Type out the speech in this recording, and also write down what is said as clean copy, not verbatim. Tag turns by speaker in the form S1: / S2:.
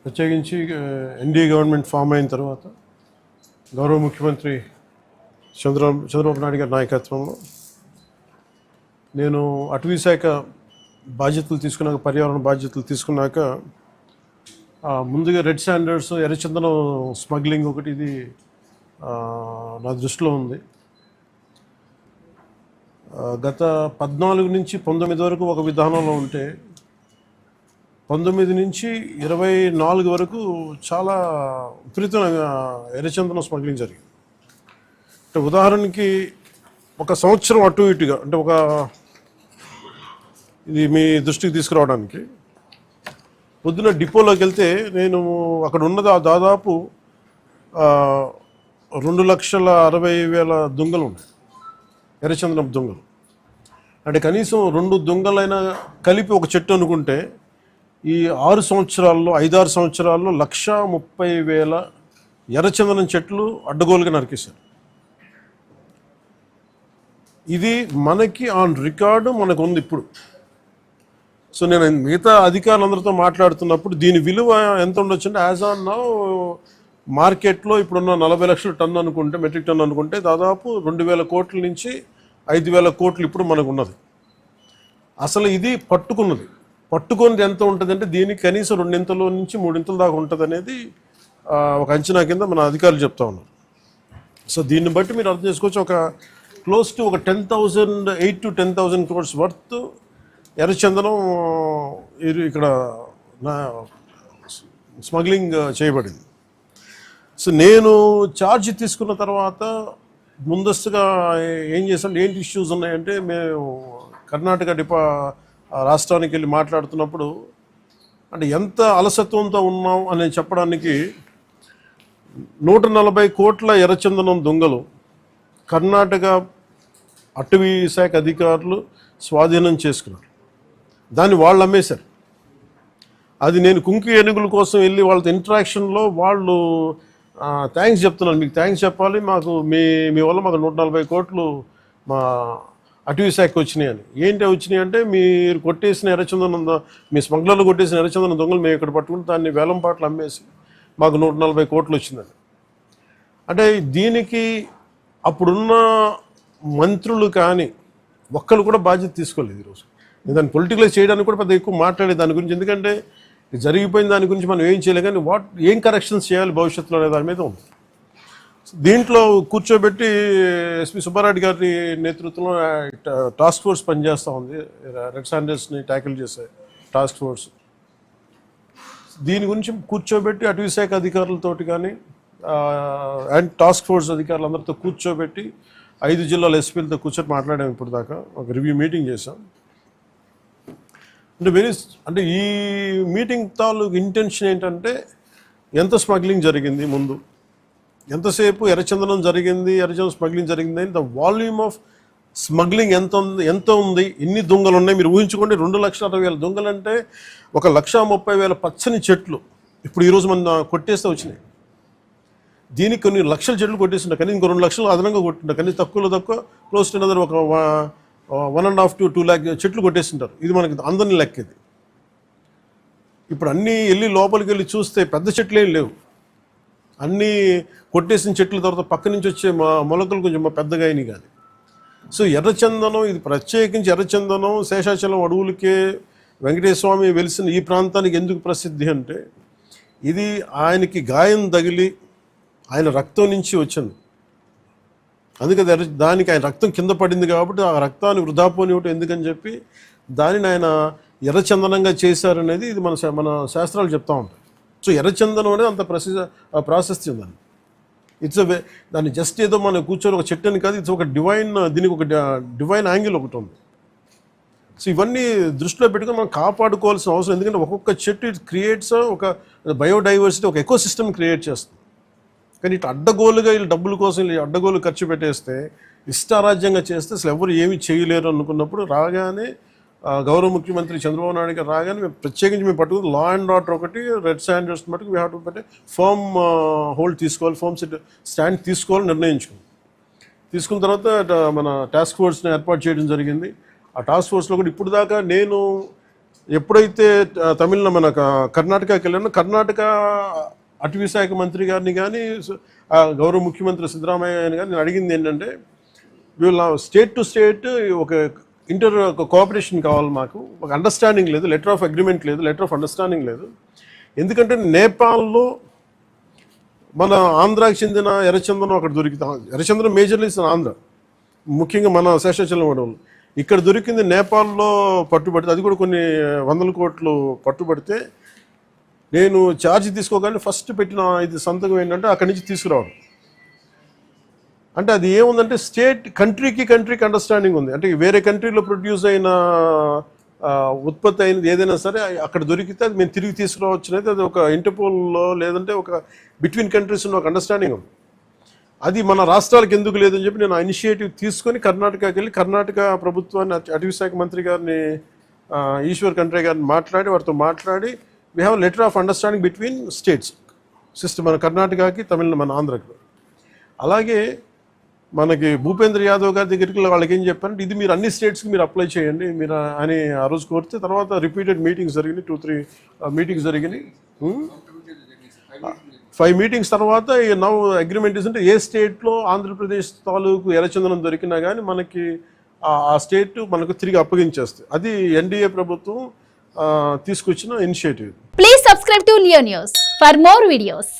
S1: ప్రత్యేకించి NDA government form అయిన తర్వాత గౌరవ ముఖ్యమంత్రి చంద్రబాబు నాయుడు గారి నాయకత్వంలో నేను అటవీ శాఖ బాధ్యతలు తీసుకున్నాక, పర్యావరణ బాధ్యతలు తీసుకున్నాక ముందుగా రెడ్ శాండర్స్, ఎర్రచందనం స్మగ్లింగ్ ఒకటి ఇది నా దృష్టిలో ఉంది. గత 14 నుంచి 19 వరకు ఒక విధానంలో ఉంటే 19 నుంచి 24 వరకు చాలా విపరీతంగా ఎర్రచందనం స్మగ్లింగ్ జరిగింది. అంటే ఉదాహరణకి ఒక సంవత్సరం అటు ఇటుగా, అంటే ఇది మీ దృష్టికి తీసుకురావడానికి, పొద్దున డిపోలోకి వెళ్తే నేను అక్కడ ఉన్నది దాదాపు 2,60,60,000 దొంగలు ఉన్నాయి, ఎర్రచందనం దొంగలు. అంటే కనీసం 2 దొంగలైనా కలిపి ఒక చెట్టు అనుకుంటే ఈ 6 సంవత్సరాల్లో 5-6 సంవత్సరాల్లో 1,30,000 ఎర్రచందనం చెట్లు అడ్డగోలుగా నరికేశారు. ఇది మనకి ఆన్ రికార్డు మనకు ఉంది ఇప్పుడు. సో నేను మిగతా అధికారులందరితో మాట్లాడుతున్నప్పుడు దీని విలువ ఎంత ఉండొచ్చు అంటే, యాజ్ ఆన్ నౌ మార్కెట్లో ఇప్పుడున్న 40 లక్షల టన్ను అనుకుంటే, మెట్రిక్ టన్ను అనుకుంటే దాదాపు 2,000 కోట్ల నుంచి 5,000 కోట్లు ఇప్పుడు మనకు ఉన్నది. అసలు ఇది పట్టుకున్నది ఎంత ఉంటుంది అంటే దీనికి కనీసం 2 నుంచి 3 దాకా ఉంటుంది అనేది ఒక అంచనా కింద మన అధికారులు చెప్తా ఉన్నారు. సో దీన్ని బట్టి మీరు అర్థం చేసుకోవచ్చు, ఒక close to 8,000 to 10,000 crores worth ఎర్రచందనం ఇక్కడ స్మగ్లింగ్ చేయబడింది. సో నేను ఛార్జ్ తీసుకున్న తర్వాత ముందస్తుగా ఏం చేసాం, ఏంటి ఇష్యూస్ ఉన్నాయంటే, మేము కర్ణాటక రాష్ట్రానికి వెళ్ళి మాట్లాడుతున్నప్పుడు అంటే ఎంత అలసత్వంతో ఉన్నాం అని చెప్పడానికి 140 కోట్ల ఎర్రచందనం దొంగలు కర్ణాటక అటవీ శాఖ అధికారులు స్వాధీనం చేసుకున్నారు. దాన్ని వాళ్ళు అమ్మేశారు. అది నేను కుంకి ఏనుగుల కోసం వెళ్ళి వాళ్ళతో ఇంటరాక్షన్లో వాళ్ళు థ్యాంక్స్ చెప్తున్నాను, మీకు థ్యాంక్స్ చెప్పాలి, మాకు మీ వల్ల మాకు 140 కోట్లు మా అటవీ శాఖకి వచ్చినాయి అని. ఏంటి వచ్చినాయి అంటే, మీరు కొట్టేసిన ఎర్రచందనం, మీ స్మగ్లర్లు కొట్టేసిన ఎర్రచందనం దొంగలు మేము ఇక్కడ పట్టుకుని దాన్ని వేలం పాటలు అమ్మేసి మాకు 140 కోట్లు వచ్చిందని. అంటే దీనికి అప్పుడున్న మంత్రులు కానీ ఒక్కరు కూడా బాధ్యత తీసుకోలేదు. ఈరోజు నేను దాన్ని పొలిటికలైజ్ చేయడానికి కూడా పెద్ద ఎక్కువ మాట్లాడే దాని గురించి, ఎందుకంటే జరిగిపోయిన దాని గురించి మనం ఏం చేయలేం, కానీ ఏం కరెక్షన్స్ చేయాలి భవిష్యత్తులో అనే దాని మీద ఉంది. దీంట్లో కూర్చోబెట్టి ఎస్పీ సుబ్బారెడ్డి గారి నేతృత్వంలో టాస్క్ ఫోర్స్ పనిచేస్తూ ఉంది, రెడ్ శాండర్స్ని ట్యాకిల్ చేసే టాస్క్ ఫోర్స్. దీని గురించి కూర్చోబెట్టి అటవీ శాఖ అధికారులతోటి కానీ అండ్ టాస్క్ ఫోర్స్ అధికారులందరితో కూర్చోబెట్టి 5 జిల్లాల ఎస్పీలతో కూర్చొని మాట్లాడాము. ఇప్పుడు దాకా ఒక రివ్యూ మీటింగ్ చేసాం. అంటే ఈ మీటింగ్ తాలూకు ఇంటెన్షన్ ఏంటంటే, ఎంత స్మగ్లింగ్ జరిగింది, ముందు ఎంతసేపు ఎర్రచందనం జరిగింది, ఎర్రచందనం స్మగ్లింగ్ జరిగింది, ద వాల్యూమ్ ఆఫ్ స్మగ్లింగ్ ఎంత ఉంది, ఎన్ని దొంగలు ఉన్నాయి మీరు ఊహించుకోండి. 2,60,000 దొంగలు అంటే 1,30,000 పచ్చని చెట్లు ఇప్పుడు ఈరోజు మన కొట్టేస్తే వచ్చినాయి. దీనికి కొన్ని లక్షల చెట్లు కొట్టేస్తుంటారు, కానీ ఇంకో 2 లక్షలు అదనంగా కొట్టింటారు, కానీ తక్కువ క్లోజ్ టు అనదర్ ఒక 1.5 to 2 lakh చెట్లు కొట్టేస్తుంటారు. ఇది మనకి అందరినీ లెక్కేది. ఇప్పుడు అన్నీ వెళ్ళి లోపలికి వెళ్ళి చూస్తే పెద్ద చెట్లు ఏం లేవు, అన్నీ కొట్టేసిన చెట్ల తర్వాత పక్క నుంచి వచ్చే మొలకలు కొంచెం పెద్దగా అయినాయి. కానీ సో ఎర్రచందనం, ఇది ప్రత్యేకించి ఎర్రచందనం శేషాచలం అడవులకే వెంకటేశ్వర స్వామి వెలిసిన ఈ ప్రాంతానికి ఎందుకు ప్రసిద్ధి అంటే, ఇది ఆయనకి గాయం తగిలి ఆయన రక్తం నుంచి వచ్చింది. అందుకే దానికి ఆయన రక్తం కింద పడింది కాబట్టి ఆ రక్తాన్ని వృధా పోనివ్వటం ఎందుకని చెప్పి దానిని ఆయన ఎర్రచందనంగా చేశారనేది ఇది మన శాస్త్రాలు చెప్తూ ఉంటాయి. సో ఎర్రచందనం అనేది అంత ప్రాశస్త్యం దాన్ని. దాన్ని జస్ట్ ఏదో మనం కూర్చొని ఒక చెట్టు అని కాదు, ఇది ఒక దీనికి ఒక డివైన్ యాంగిల్ ఒకటి ఉంది. సో ఇవన్నీ దృష్టిలో పెట్టుకుని మనం కాపాడుకోవాల్సిన అవసరం, ఎందుకంటే ఒక్కొక్క చెట్టు ఇట్ క్రియేట్స్ ఒక బయోడైవర్సిటీ, ఒక ఎకో సిస్టమ్ క్రియేట్ చేస్తుంది. కానీ ఇటు అడ్డగోలుగా వీళ్ళు డబ్బుల కోసం అడ్డగోలు ఖర్చు పెట్టేస్తే, ఇష్టారాజ్యంగా చేస్తే అసలు ఎవరు ఏమీ చేయలేరు అనుకున్నప్పుడు రాగానే గౌరవ ముఖ్యమంత్రి చంద్రబాబు నాయుడు గారు రాగానే మేము ప్రత్యేకించి మేము పట్టుకుని లా అండ్ ఆర్డర్ ఒకటి, రెడ్ శాండర్స్ మటుకు వీ హ్యావ్ టు పెట్టి ఫర్మ్ హోల్డ్ తీసుకోవాలి, ఫర్మ్ స్టాండ్ తీసుకోవాలని నిర్ణయించుకున్నాం. తీసుకున్న తర్వాత మన టాస్క్ ఫోర్స్ని ఏర్పాటు చేయడం జరిగింది. ఆ టాస్క్ ఫోర్స్లో కూడా ఇప్పుడు దాకా నేను ఎప్పుడైతే తమిళనాడు మన కర్ణాటకకి వెళ్ళానో కర్ణాటక అటవీ శాఖ మంత్రి గారిని కానీ గౌరవ ముఖ్యమంత్రి సిద్ధరామయ్య కానీ నేను అడిగింది ఏంటంటే వీళ్ళ స్టేట్ టు స్టేట్ ఒక కోఆపరేషన్ కావాలి, మాకు ఒక అండర్స్టాండింగ్ లేదు, లెటర్ ఆఫ్ అగ్రిమెంట్ లేదు, లెటర్ ఆఫ్ అండర్స్టాండింగ్ లేదు. ఎందుకంటే నేపాల్లో మన ఆంధ్రాకి చెందిన ఎర్రచందనం అక్కడ దొరికితే, ఎర్రచందనం మేజర్లీ ఆంధ్ర, ముఖ్యంగా మన శేషాచలం అడవులు, ఇక్కడ దొరికింది నేపాల్లో పట్టుబడితే, అది కూడా కొన్ని 100 కోట్లు పట్టుబడితే నేను ఛార్జ్ తీసుకోగానే ఫస్ట్ పెట్టిన ఇది సంతకం ఏంటంటే అక్కడి నుంచి తీసుకురావడం. అంటే అది ఏముందంటే కంట్రీకి అండర్స్టాండింగ్ ఉంది. అంటే వేరే కంట్రీలో ప్రొడ్యూస్ అయిన ఉత్పత్తి అయినది ఏదైనా సరే అక్కడ దొరికితే అది మేము తిరిగి తీసుకురావచ్చు అనేది అది ఒక ఇంటర్పోల్లో లేదంటే ఒక బిట్వీన్ కంట్రీస్ ఉన్న ఒక అండర్స్టాండింగ్ ఉంది. అది మన రాష్ట్రాలకు ఎందుకు లేదని చెప్పి నేను ఆ ఇనిషియేటివ్ తీసుకొని కర్ణాటకకి వెళ్ళి కర్ణాటక ప్రభుత్వాన్ని అటవీ శాఖ మంత్రి గారిని ఈశ్వర్ ఖండ్రే గారిని వారితో మాట్లాడి we have letter of understanding between states system, మన కర్ణాటకకి మన ఆంధ్రకి. అలాగే మనకి భూపేంద్ర యాదవ్ గారి దగ్గరికి వాళ్ళకి ఏం చెప్పారంటే ఇది మీరు అన్ని స్టేట్స్కి మీరు అప్లై చేయండి మీరు అని ఆ రోజు కోరితే, తర్వాత రిపీటెడ్ మీటింగ్స్ జరిగినాయి, 2-3 మీటింగ్స్ జరిగినాయి. 5 మీటింగ్స్ తర్వాత నౌ అగ్రిమెంట్ అంటే ఏ స్టేట్లో ఆంధ్రప్రదేశ్ తాలూకు ఎర్రచందనం దొరికినా కానీ మనకి ఆ స్టేట్ మనకు తిరిగి అప్పగించేస్తుంది. అది ఎన్డీఏ ప్రభుత్వం తీసుకొచ్చిన initiative.
S2: Please subscribe to Leo news for more videos.